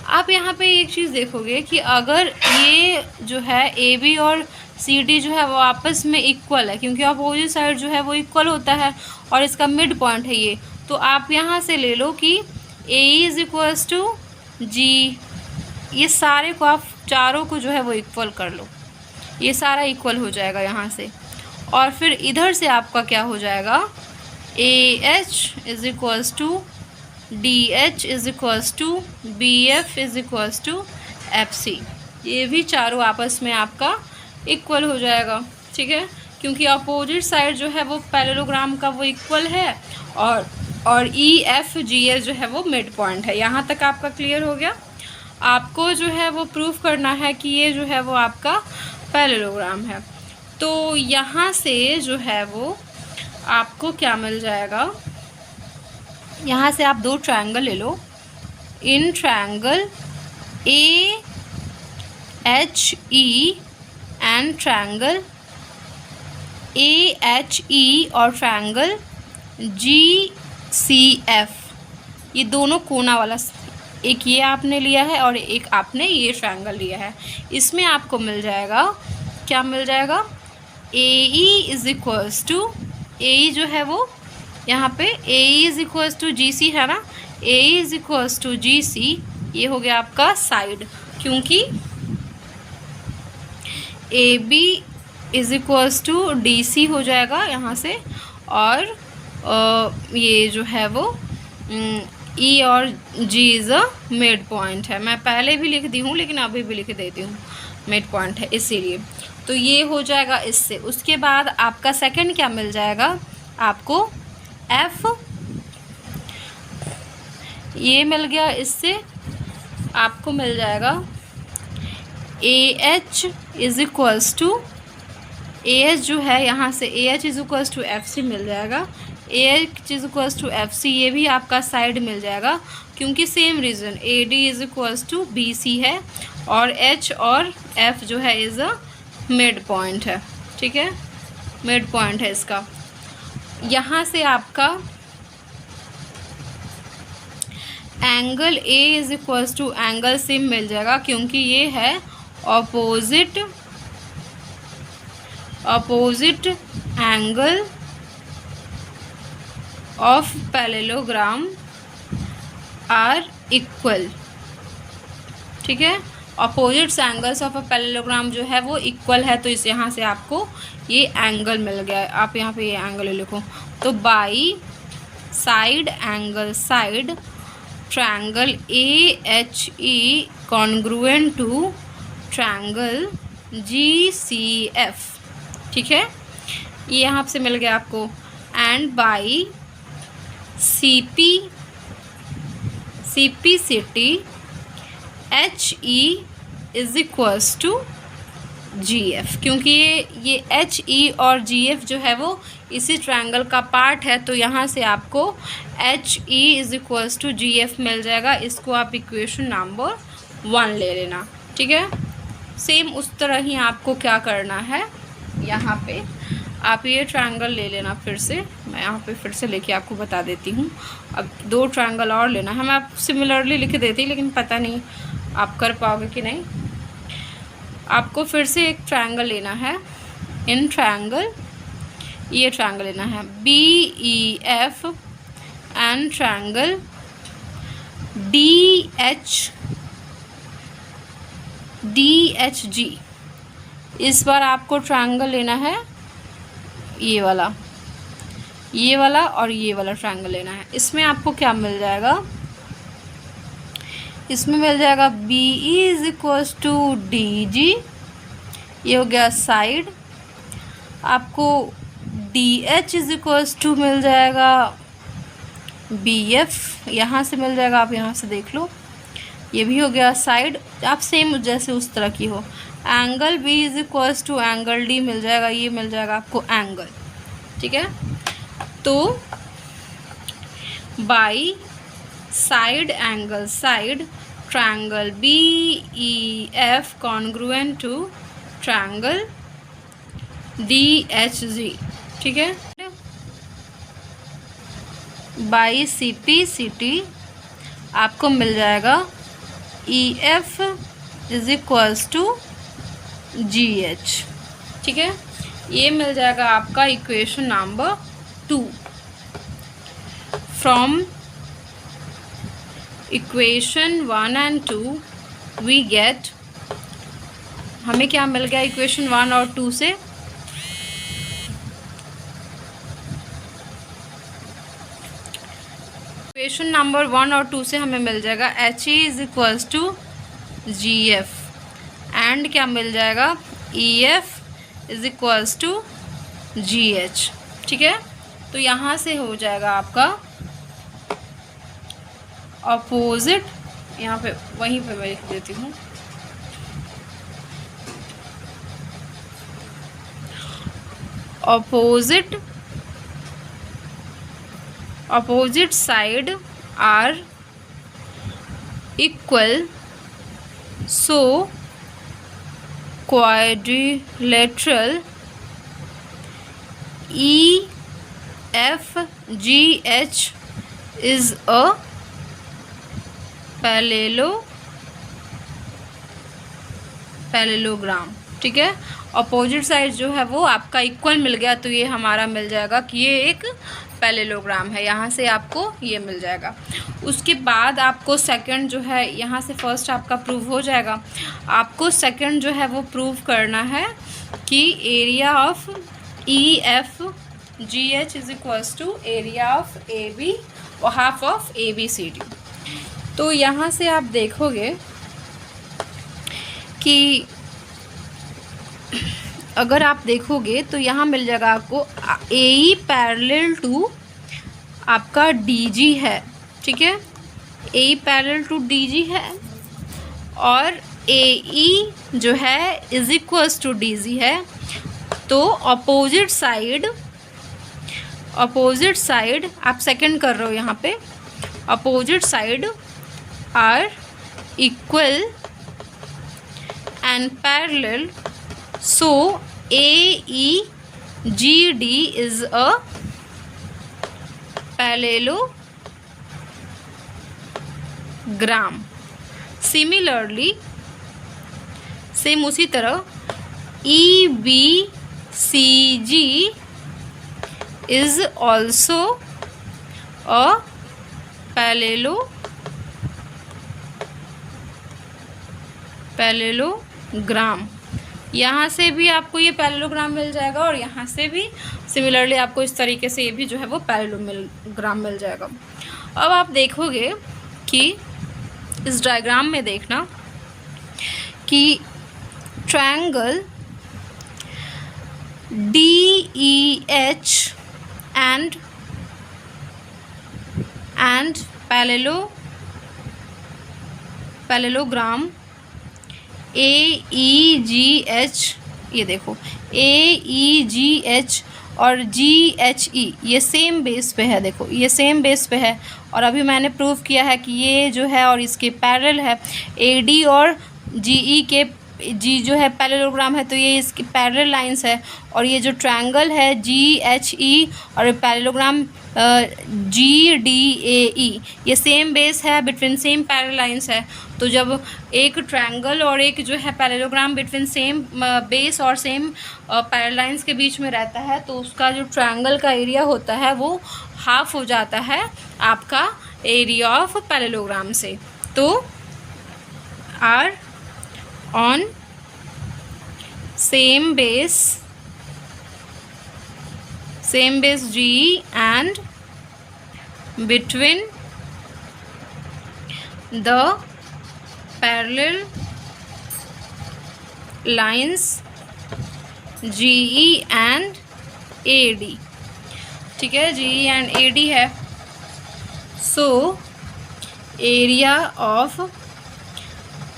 आप यहाँ पे एक चीज़ देखोगे कि अगर ये जो है AB और CD जो है वो आपस में इक्वल है, क्योंकि अपोजिट साइड जो है वो इक्वल होता है और इसका मिड पॉइंट है ये, तो आप यहाँ से ले लो कि AE is equals to G। ये सारे को आप चारों को जो है वो इक्वल कर लो, ये सारा इक्वल हो जाएगा यहाँ से। और फिर इधर से आपका क्या हो जाएगा, AH is equals to DH is equals to BF is equals to FC। ये भी चारों आपस में आपका इक्वल हो जाएगा, ठीक है, क्योंकि अपोजिट साइड जो है वो पैरेललोग्राम का वो इक्वल है और EFGS जो है वो मिड पॉइंट है। यहाँ तक आपका क्लियर हो गया। आपको जो है वो प्रूफ करना है कि ये जो है वो आपका पैरेललोग्राम है। तो यहाँ से जो है वो आपको क्या मिल जाएगा, यहाँ से आप दो ट्रायंगल ले लो। In triangle A H E and triangle A H E और ट्रायंगल जी सी एफ, ये दोनों कोना वाला, एक ये आपने लिया है और एक आपने ये ट्रायंगल लिया है। इसमें आपको मिल जाएगा, क्या मिल जाएगा, A E is equals to, A E जो है वो यहाँ पे A E is equals to G C है ना, A E is equals to G C, ये हो गया आपका साइड, क्योंकि A B is equals to D C हो जाएगा यहाँ से, और ये जो है वो ई और जी इज़ अ मिड पॉइंट है। मैं पहले भी लिख दी हूँ लेकिन अभी भी लिख देती हूँ, मिड पॉइंट है इसीलिए। तो ये हो जाएगा इससे। उसके बाद आपका सेकंड क्या मिल जाएगा, आपको एफ, ये मिल गया। इससे आपको मिल जाएगा A H is equals to, A H जो है यहाँ से A H is equals to F C मिल जाएगा, A H is equals to F C, ये भी आपका साइड मिल जाएगा, क्योंकि same reason A D is equals to B C है, और एच और एफ जो है इज़ अ मिड पॉइंट है, ठीक है, मिड पॉइंट है इसका। यहाँ से आपका angle A is equals to angle C मिल जाएगा, क्योंकि ये है opposite angle of parallelogram are equal, ठीक है, opposites angles of a parallelogram जो है वो इक्वल है, तो इस यहाँ से आपको ये एंगल मिल गया है। आप यहाँ पे ये एंगल लिखो, तो by side angle side triangle A H E congruent to triangle G C F, ठीक है, ये यहाँ से मिल गया आपको। And by C P C T H E is equals to G F, क्योंकि ये एच ई और जी एफ जो है वो इसी ट्रायंगल का पार्ट है, तो यहाँ से आपको H E is equals to G F मिल जाएगा। इसको आप इक्वेशन नंबर 1 ले लेना, ठीक है। सेम उस तरह ही आपको क्या करना है, यहाँ पे आप ये ट्रायंगल ले लेना फिर से, मैं यहाँ पे फिर से लेके आपको बता देती हूँ। अब 2 ट्रायंगल और लेना है, मैं आप सिमिलरली लिख देती, लेकिन पता नहीं आप कर पाओगे कि नहीं। आपको फिर से एक ट्रायंगल लेना है, इन ट्रायंगल, ये ट्रायंगल लेना है B E F and triangle D H G. इस बार आपको ट्रायंगल लेना है ये वाला और ये वाला ट्रायंगल लेना है। इसमें आपको क्या मिल जाएगा, इसमें मिल जाएगा B E is equals to D G, ये हो गया साइड। आपको D H is equals to मिल जाएगा बी एफ, यहाँ से मिल जाएगा, आप यहाँ से देख लो, ये भी हो गया साइड। आप सेम जैसे उस तरह की हो। Angle B is equals to angle D मिल जाएगा, ये मिल जाएगा आपको एंगल, ठीक है। तो by side angle side triangle B E F congruent to triangle D H G, ठीक है। By C P C T आपको मिल जाएगा E F is equals to G H, ठीक है। ये मिल जाएगा आपका equation number 2। From equation 1 and 2 we get, हमें क्या मिल गया इक्वेशन 1 और 2 से, इक्वेशन नंबर 1 और 2 से हमें मिल जाएगा H E is equals to G F, and क्या मिल जाएगा E F is equals to G H, ठीक है। तो यहाँ से हो जाएगा आपका अपोजिट, यहाँ पे वहीं पे मैं लिख देती हूँ, opposite side are equal, so quadrilateral EFGH is a parallelogram. ठीक है, अपोजिट साइड जो है वो आपका इक्वल मिल गया तो ये हमारा मिल जाएगा कि ये एक पैरेललोग्राम है। यहाँ से आपको ये मिल जाएगा। उसके बाद आपको सेकंड जो है, यहाँ से फर्स्ट आपका प्रूव हो जाएगा, आपको सेकंड जो है वो प्रूव करना है कि area of EFGH is equals to area of AB और हाफ ऑफ ABCD। तो यहाँ से आप देखोगे कि अगर आप देखोगे तो यहाँ मिल जाएगा आपको AE पैरेलल टू आपका DG है। ठीक है, AE पैरेलल टू DG है और AE जो है इज इक्वल्स टू DG है। तो अपोजिट साइड आप सेकंड कर रहे हो यहाँ पे, opposite side are equal and parallel, so AEGD is a parallelogram। Similarly, same उसी तरह EBCG is also a parallelogram. यहाँ से भी आपको ये पैरेललोग्राम मिल जाएगा और यहाँ से भी सिमिलरली आपको इस तरीके से ये भी जो है वो पैरेललोग्राम मिल जाएगा। अब आप देखोगे कि इस डायग्राम में देखना कि triangle DEH and parallelogram AEGH, ये देखो AEGH और GHE ये सेम बेस पे है। देखो ये सेम बेस पे है और अभी मैंने प्रूव किया है कि ये जो है और इसके पैरेलल है। AD और GE के G जो है पैरेललोग्राम है तो ये इसकी पैरेलल लाइंस है और ये जो ट्रायंगल है GHE और पैरेललोग्राम GDAE ये सेम बेस है, बिटवीन सेम पैरेलल लाइंस है। तो जब एक ट्रायंगल और एक जो है पैरेललोग्राम बिटवीन सेम बेस और सेम पैरेलल लाइंस के बीच में रहता है तो उसका जो ट्रायंगल का एरिया होता है वो हाफ हो जाता है आपका एरिया ऑफ पैरेललोग्राम से। तो are on same base GE and between the parallel lines GE and AD। ठीक है, GE and AD है। So area of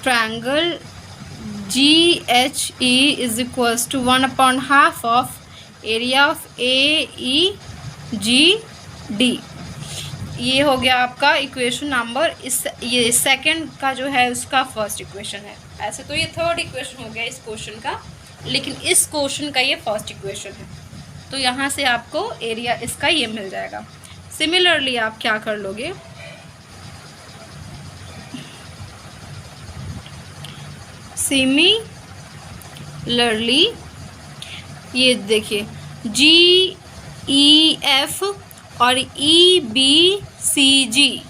triangle GHE is equals to 1/2 of area of AEGD। ये हो गया आपका equation number, ये सेकंड का जो है उसका फर्स्ट इक्वेशन है। ऐसे तो ये थर्ड इक्वेशन हो गया इस क्वेश्चन का, लेकिन इस क्वेश्चन का ये फर्स्ट इक्वेशन है। तो यहाँ से आपको एरिया इसका ये मिल जाएगा। सिमिलरली आप क्या कर लोगे, सिमिलरली ये देखिए GEF और EBCG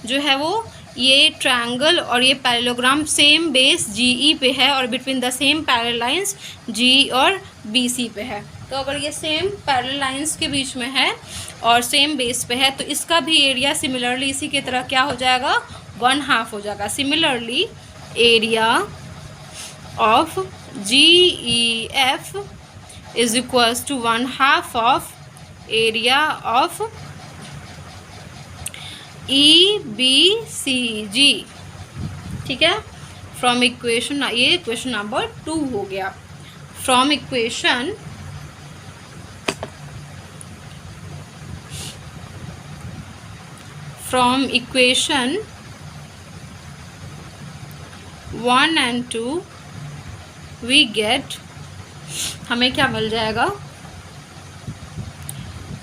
जो है वो ये ट्रायंगल और ये पैरेललोग्राम सेम बेस GE पे है और between the same parallel lines GE और BC पे है। तो अगर ये सेम पैरेलल लाइंस के बीच में है और सेम बेस पे है तो इसका भी एरिया सिमिलरली इसी की तरह क्या हो जाएगा, 1/2 हो जाएगा। Similarly area of GEF is equals to 1/2 of area of EBCG। ठीक है, फ्रॉम इक्वेशन, ये इक्वेशन नंबर 2 हो गया। From equation from equation 1 and 2 we get, हमें क्या मिल जाएगा,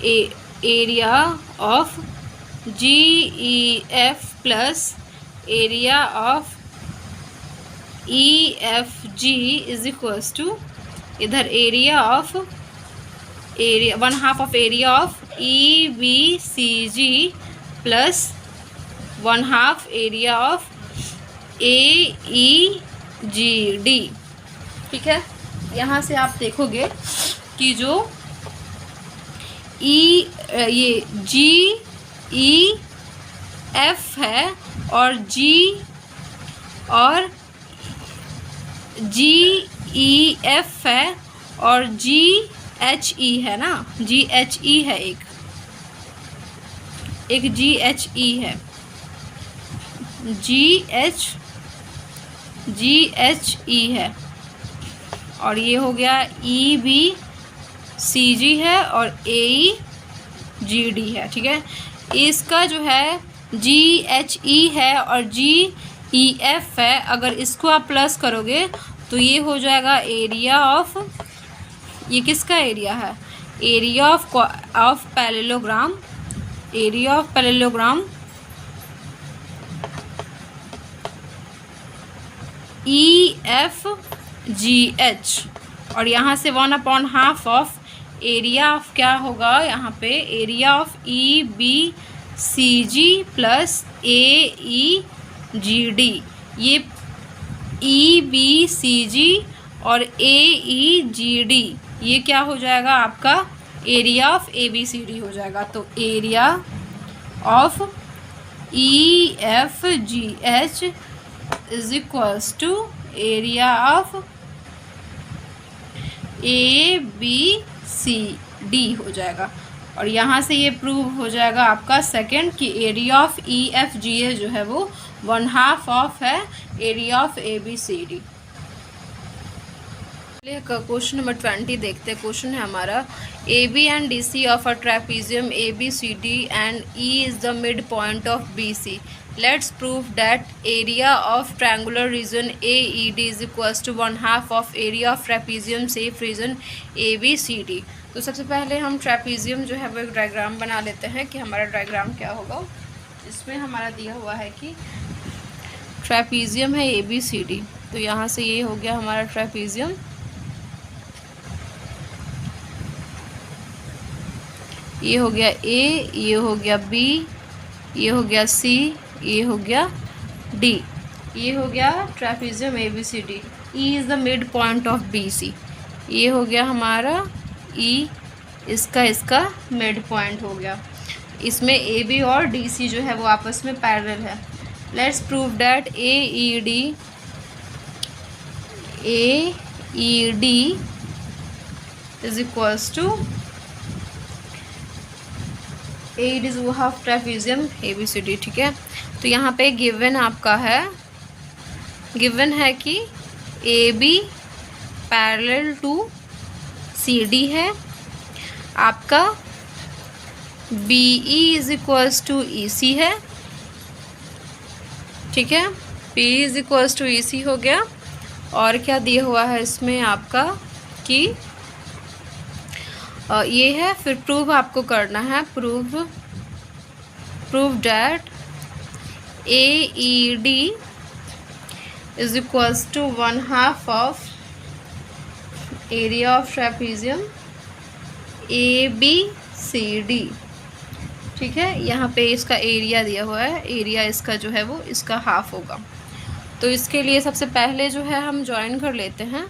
area of GEF plus area of EFG is equals to, इधर area of area 1/2 of area of EBCG plus 1/2 area of AEGD। ठीक है, यहाँ से आप देखोगे कि जो ये GEF है और GEF है और GHE है ना, GHE है, एक GHE है, GHE है, और ये हो गया EBCG है और AEGD है। ठीक है, इसका जो है GHE है और GEF है, अगर इसको आप प्लस करोगे तो ये हो जाएगा एरिया ऑफ, ये किसका एरिया है, area of parallelogram, area of parallelogram EFGH, और यहाँ से 1/2 ऑफ एरिया ऑफ क्या होगा, यहाँ पे area of EBCG plus AEGD, ये EBCG और AEGD ये क्या हो जाएगा आपका, एरिया ऑफ ABCD हो जाएगा। तो area of EFGH is equals to area of ABCD हो जाएगा, और यहाँ से ये प्रूव हो जाएगा आपका सेकंड कि एरिया ऑफ EFGH जो है वो 1/2 ऑफ है area of ABCD। Question number 20 देखते हैं। क्वेश्चन है हमारा, AB and DC of a trapezium ABCD and E is the midpoint of BC. Let's prove that area of triangular region AED is equals to 1/2 of area of trapezium safe region ABCD। तो सबसे पहले हम trapezium जो है वो एक diagram बना लेते हैं कि हमारा डायग्राम क्या होगा। इसमें हमारा दिया हुआ है कि ट्रेपीजियम है ABCD, तो यहाँ से ये हो गया हमारा ट्रेपीजियम, ये हो गया A, ये हो गया B, ये हो गया C, ये हो गया D, ये हो गया trapezium ABCD। E is the mid point of BC, ये हो गया हमारा E, इसका मिड पॉइंट हो गया। इसमें AB और DC जो है वो आपस में पैरेलल है। Let's prove that AED is equals to AED is half trapezium ABCD। ठीक है, तो यहाँ पे गिवन आपका है, गिवन है कि AB पैरेलल टू CD है, आपका BE is equals to EC है। ठीक है, PE is equals to EC हो गया, और क्या दिया हुआ है इसमें आपका कि ये है। फिर प्रूव आपको करना है, prove that AED is equals to 1/2 of area of trapezium ABCD। ठीक है, यहाँ पे इसका एरिया दिया हुआ है, एरिया इसका जो है वो इसका हाफ होगा। तो इसके लिए सबसे पहले जो है हम ज्वाइन कर लेते हैं,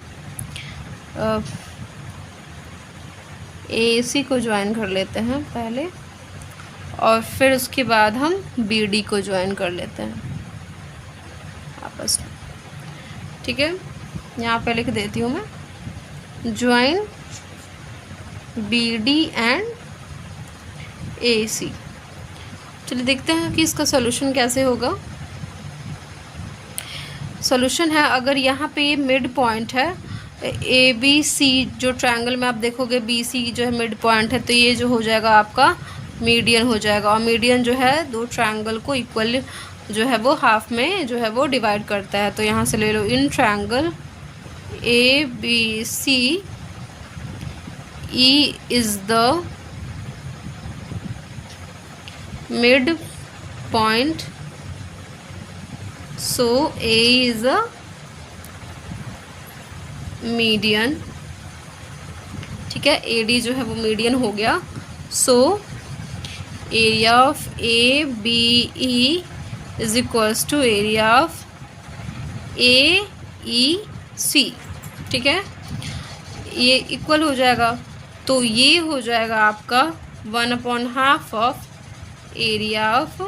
AC को ज्वाइन कर लेते हैं पहले, और फिर उसके बाद हम BD को ज्वाइन कर लेते हैं आपस में। ठीक है, यहाँ पे लिख देती हूँ मैं, ज्वाइन BD एंड AC। चलिए देखते हैं कि इसका सॉल्यूशन कैसे होगा। सॉल्यूशन है, अगर यहाँ पे ये मिड पॉइंट है ABC, जो ट्रायंगल में आप देखोगे BC जो है मिड पॉइंट है, तो ये जो हो जाएगा आपका मीडियन हो जाएगा। और मीडियन जो है दो ट्रायंगल को इक्वल जो है वो हाफ में जो है वो डिवाइड करता है। तो यहाँ से ले लो, in triangle ABC E is the mid point, so A is a median। ठीक है, AD जो है वो मीडियन हो गया। So area of ABE is equals to area of AEC। ठीक है, ये इक्वल हो जाएगा, तो ये हो जाएगा आपका 1/2 ऑफ एरिया ऑफ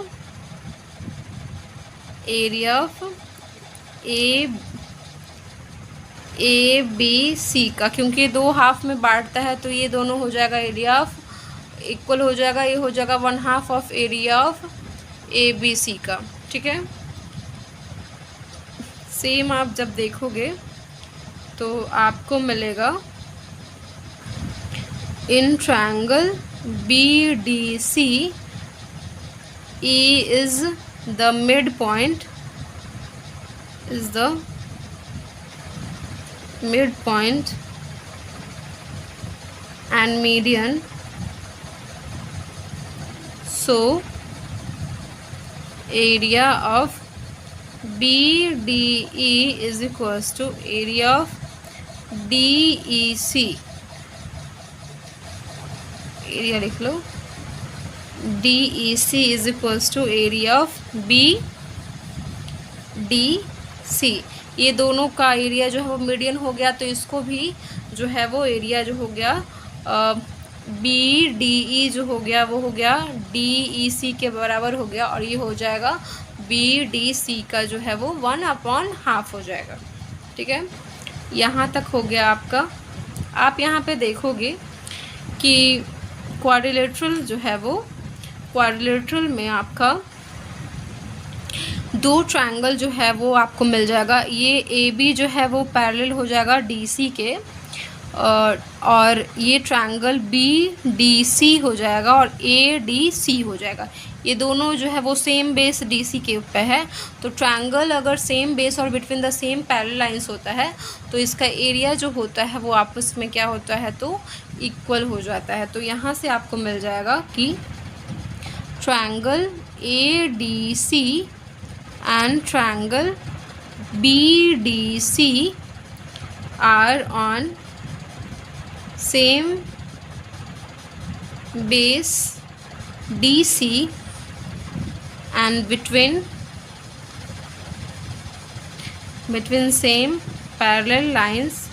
ABC का, क्योंकि दो हाफ में बांटता है तो ये दोनों हो जाएगा एरिया ऑफ, इक्वल हो जाएगा, ये हो जाएगा 1/2 ऑफ एरिया ऑफ ABC का। ठीक है, सेम आप जब देखोगे तो आपको मिलेगा in triangle BDC E is the midpoint and median, so area of BDE is equals to area of DEC। Area लिख लो, DEC is equals to area of BDC। ये दोनों का एरिया जो है वो मीडियन हो गया, तो इसको भी जो है वो एरिया जो हो गया BDE जो हो गया वो हो गया DEC के बराबर हो गया, और ये हो जाएगा BDC का जो है वो 1/2 हो जाएगा। ठीक है, यहाँ तक हो गया आपका। आप यहाँ पे देखोगे कि क्वाड्रिलेटरल जो है वो, क्वाड्रिलेटरल में आपका दो ट्रायंगल जो है वो आपको मिल जाएगा। ये AB जो है वो पैरेलल हो जाएगा DC के, और ये ट्रायंगल BDC हो जाएगा और ADC हो जाएगा। ये दोनों जो है वो सेम बेस DC के ऊपर है, तो ट्रायंगल अगर सेम बेस और between the same parallel lines होता है तो इसका एरिया जो होता है वो आपस में क्या होता है, तो इक्वल हो जाता है। तो यहाँ से आपको मिल जाएगा कि triangle ADC and triangle BDC are on same base DC and between same parallel lines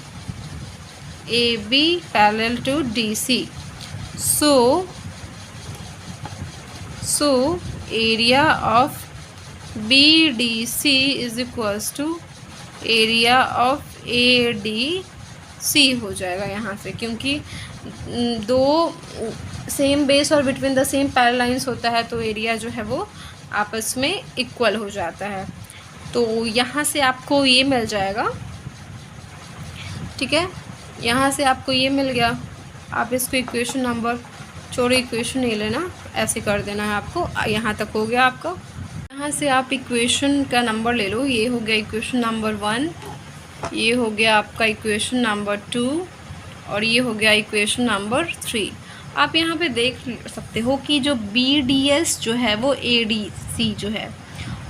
AB parallel to DC, so area of BDC is equals to area of ADC हो जाएगा यहाँ से, क्योंकि दो सेम बेस और between the same parallel lines होता है तो एरिया जो है वो आपस में इक्वल हो जाता है। तो यहाँ से आपको ये मिल जाएगा। ठीक है, यहाँ से आपको ये मिल गया। आप इसको इक्वेशन नंबर, छोड़ो इक्वेशन नहीं लेना, ऐसे कर देना है आपको। यहाँ तक हो गया आपका। यहाँ से आप इक्वेशन का नंबर ले लो। ये हो गया इक्वेशन नंबर 1, ये हो गया आपका इक्वेशन नंबर 2, और ये हो गया इक्वेशन नंबर 3। आप यहाँ पे देख सकते हो कि जो BDS जो है वो ADC जो है,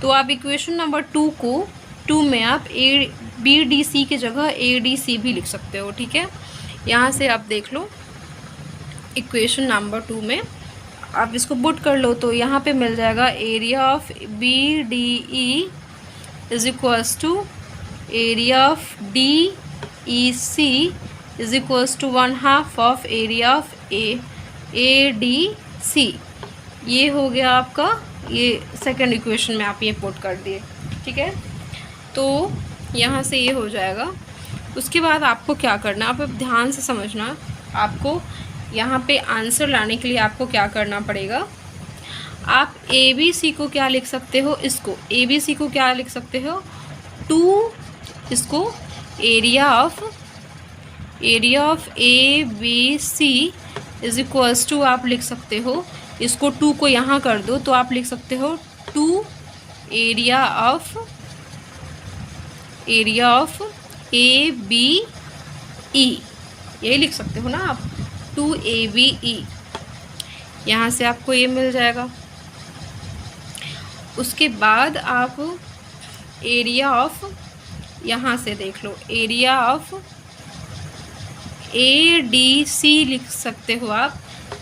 तो आप इक्वेशन नंबर 2 में आप BDC की जगह ADC भी लिख सकते हो। ठीक है, यहाँ से आप देख लो इक्वेशन नंबर 2 में आप इसको पुट कर लो, तो यहाँ पे मिल जाएगा area of BDE is equals to area of DEC is equals to 1/2 of area of ADC। ये हो गया आपका, ये सेकंड इक्वेशन में आप ये पुट कर दिए। ठीक है, तो यहाँ से ये हो जाएगा। उसके बाद आपको क्या करना, आप ध्यान से समझना। आपको यहाँ पे आंसर लाने के लिए आपको क्या करना पड़ेगा, आप ABC को क्या लिख सकते हो, इसको ABC को क्या लिख सकते हो 2, इसको area of ABC is equals to आप लिख सकते हो इसको 2 को यहाँ कर दो तो आप लिख सकते हो 2 एरिया ऑफ ABE, यही लिख सकते हो ना आप, 2 ABE। यहाँ से आपको ये मिल जाएगा। उसके बाद आप एरिया ऑफ, यहाँ से देख लो, एरिया ऑफ ADC लिख सकते हो आप,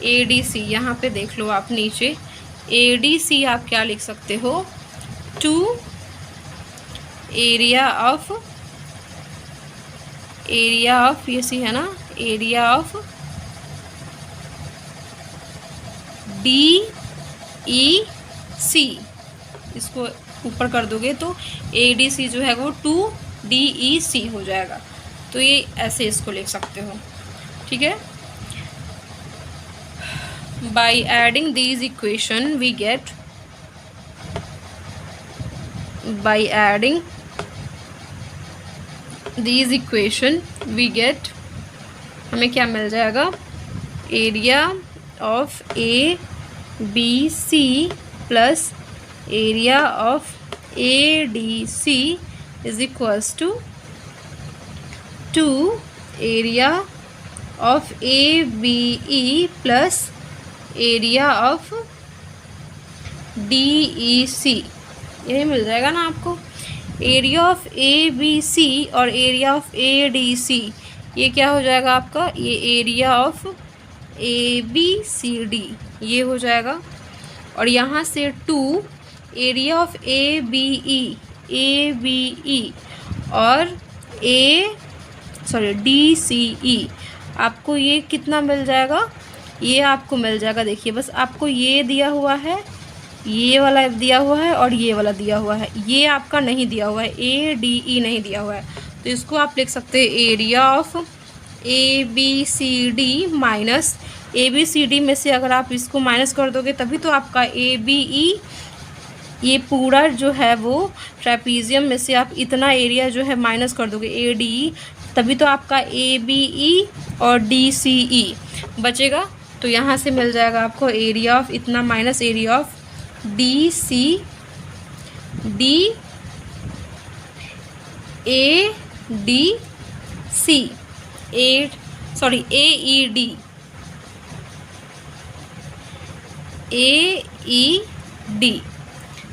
ADC यहाँ पे देख लो आप नीचे, ADC आप क्या लिख सकते हो, 2 एरिया ऑफ ये सी है ना, एरिया ऑफ DEC, इसको ऊपर कर दोगे तो ADC जो है वो 2DEC हो जाएगा। तो ये ऐसे इसको लिख सकते हो, ठीक है। By adding these equation we get, by adding these equation we get, हमें क्या मिल जाएगा, area of ABC plus area of ADC is equals to 2 area of ABE plus area of DEC, यही मिल जाएगा ना आपको। एरिया ऑफ ABC और एरिया ऑफ ADC ये क्या हो जाएगा आपका, ये एरिया ऑफ ABCD ये हो जाएगा। और यहाँ से 2 एरिया ऑफ ABE और DCE आपको ये कितना मिल जाएगा, ये आपको मिल जाएगा, देखिए बस आपको ये दिया हुआ है, ये वाला दिया हुआ है और ये वाला दिया हुआ है, ये आपका नहीं दिया हुआ है, ADE नहीं दिया हुआ है। तो इसको आप लिख सकते हैं area of ABCD minus ABCD में से अगर आप इसको माइनस कर दोगे तभी तो आपका ABE, ये पूरा जो है वो ट्रेपीजियम में से आप इतना एरिया जो है माइनस कर दोगे ADE, तभी तो आपका ABE और DCE बचेगा। तो यहाँ से मिल जाएगा आपको एरिया ऑफ इतना माइनस एरिया ऑफ AED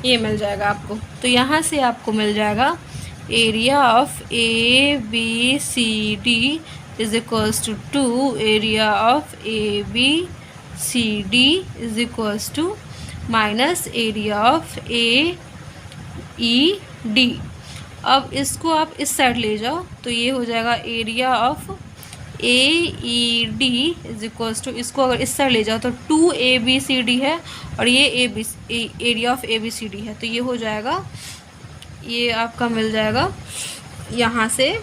ये मिल जाएगा आपको। तो यहाँ से आपको मिल जाएगा area of ABCD is equals to 2 area of ABCD is equals to minus area of AED। अब इसको आप इस साइड ले जाओ तो ये हो जाएगा area of AED is equals to, इसको अगर इस साइड ले जाओ तो 2 ABCD है और ये एरिया ऑफ ABCD है, तो ये हो जाएगा, ये आपका मिल जाएगा यहाँ से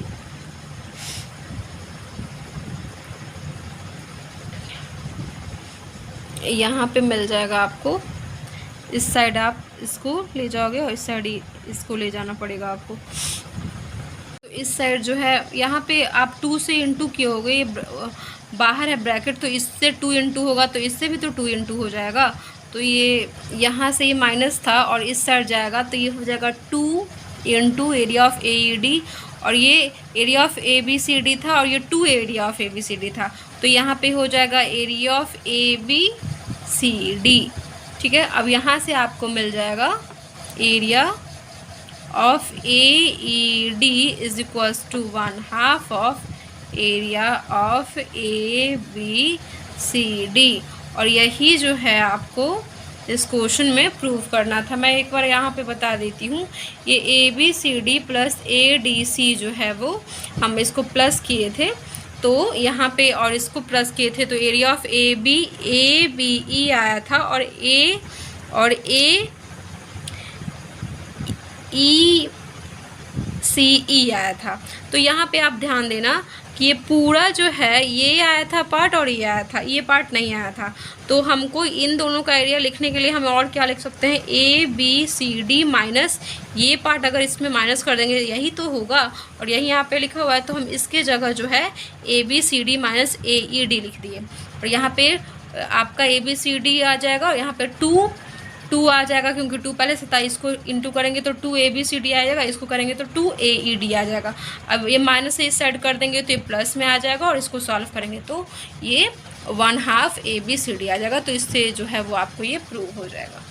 यहाँ पे मिल जाएगा आपको, इस साइड आप इसको ले जाओगे और इस साइड इसको ले जाना पड़ेगा आपको। तो इस साइड जो है यहाँ पे आप 2 से इंटू किए होगे, ये बाहर है ब्रैकेट तो इससे 2 इंटू होगा तो इससे भी तो 2 इंटू हो जाएगा। तो ये यहाँ से ये माइनस था और इस साइड जाएगा तो ये हो जाएगा 2 इंटू एरिया ऑफ AED, और ये एरिया ऑफ ABCD था और ये 2 एरिया ऑफ ABCD था, तो यहाँ पे हो जाएगा एरिया ऑफ ABCD, ठीक है। अब यहाँ से आपको मिल जाएगा area of AED is equals to 1/2 of area of ABCD, और यही जो है आपको इस क्वेश्चन में प्रूव करना था। मैं एक बार यहाँ पे बता देती हूँ, ये ABCD प्लस ADC जो है वो हम इसको प्लस किए थे तो यहाँ पे, और इसको प्लस किए थे तो एरिया ऑफ ABE आया था और AECE आया था। तो यहाँ पे आप ध्यान देना कि ये पूरा जो है ये आया था पार्ट और ये आया था, ये पार्ट नहीं आया था। तो हमको इन दोनों का एरिया लिखने के लिए हम और क्या लिख सकते हैं, ABCD माइनस ये पार्ट, अगर इसमें माइनस कर देंगे यही तो होगा, और यही यहाँ पे लिखा हुआ है तो हम इसके जगह जो है ABCD माइनस AED लिख दिए। और यहाँ पे आपका ABCD आ जाएगा और यहाँ पे 2 आ जाएगा, क्योंकि 2 पहले 27 को इंटू करेंगे तो 2 ABCD आ जाएगा, इसको करेंगे तो 2 AED आ जाएगा। अब ये माइनस से इस साइड कर देंगे तो ये प्लस में आ जाएगा, और इसको सॉल्व करेंगे तो ये 1/2 ABCD आ जाएगा। तो इससे जो है वो आपको ये प्रूव हो जाएगा।